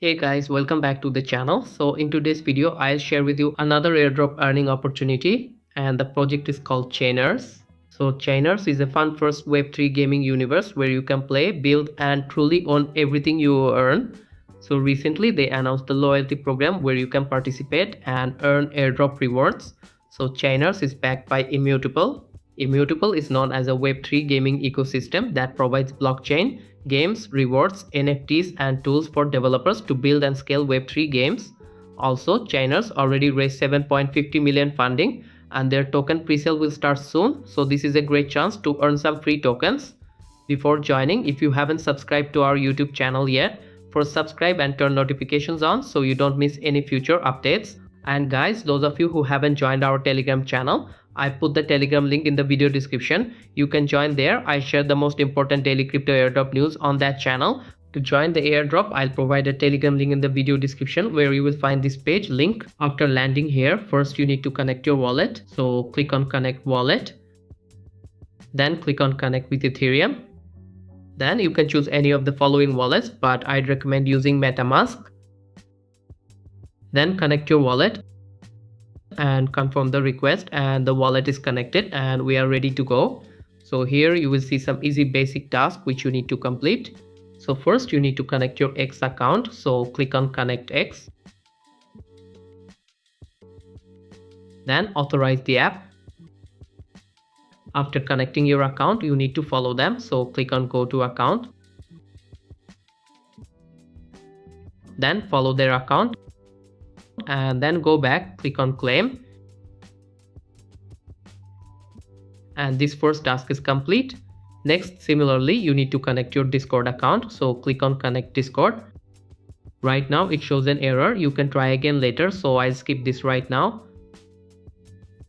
Hey guys, welcome back to the channel. So in today's video, I'll share with you another airdrop earning opportunity, and the project is called Chainers. So Chainers is a fun first Web3 gaming universe where you can play, build and truly own everything you earn. So recently they announced the loyalty program where you can participate and earn airdrop rewards. So Chainers is backed by Immutable. Immutable is known as a Web3 gaming ecosystem that provides blockchain, games, rewards, NFTs and tools for developers to build and scale Web3 games. Also, Chainers already raised 7.50 million funding and their token presale will start soon, so this is a great chance to earn some free tokens. Before joining, if you haven't subscribed to our YouTube channel yet, first subscribe and turn notifications on so you don't miss any future updates. And guys, those of you who haven't joined our Telegram channel, I put the Telegram link in the video description. You can join there. I share the most important daily crypto airdrop news on that channel. To join the airdrop, I'll provide a Telegram link in the video description where you will find this page link. After landing here, first you need to connect your wallet. So click on connect wallet. Then click on connect with Ethereum. Then you can choose any of the following wallets, but I'd recommend using MetaMask. Then connect your wallet and confirm the request, and the wallet is connected and we are ready to go. So here you will see some easy basic tasks which you need to complete. So first you need to connect your X account, so click on connect X. Then authorize the app. After connecting your account, you need to follow them, so click on go to account. Then follow their account and then go back, click on claim, and this first task is complete. Next, similarly, you need to connect your Discord account, so click on connect Discord. Right now it shows an error, you can try again later, so I'll skip this right now.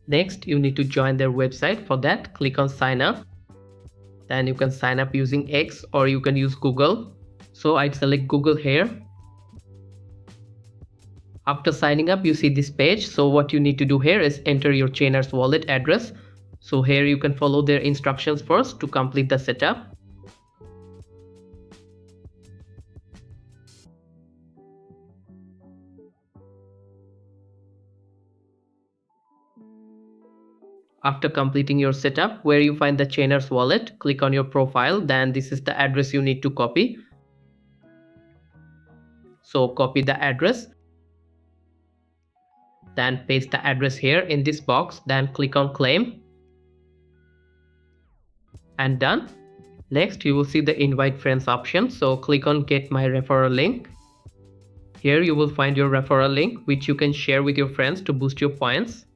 Next, you need to join their website. For that, click on sign up. Then you can sign up using X or you can use Google, so I'd select Google here. After signing up, you see this page. So what you need to do here is enter your Chainers wallet address. So here you can follow their instructions first to complete the setup. After completing your setup, where you find the Chainers wallet, click on your profile. Then this is the address you need to copy. So copy the address. Then paste the address here in this box, then click on claim and done. Next you will see the invite friends option, so click on get my referral link. Here you will find your referral link which you can share with your friends to boost your points.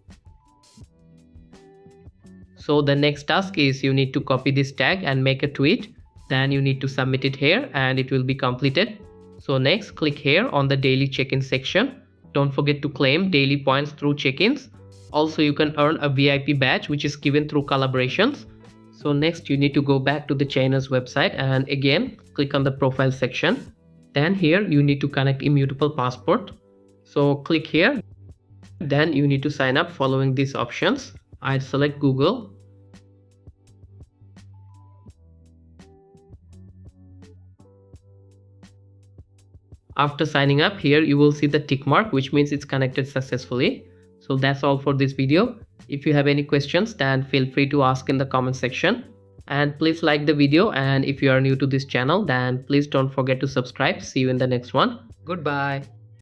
So the next task is you need to copy this tag and make a tweet, then you need to submit it here and it will be completed. So next, click here on the daily check-in section. Don't forget to claim daily points through check-ins. Also, you can earn a VIP badge which is given through collaborations. So next you need to go back to the Chainers website and again click on the profile section. Then here you need to connect Immutable passport. So click here. Then you need to sign up following these options. I select Google. After signing up, here you will see the tick mark which means it's connected successfully. So that's all for this video. If you have any questions, then feel free to ask in the comment section. And please like the video, and if you are new to this channel, then please don't forget to subscribe. See you in the next one. Goodbye.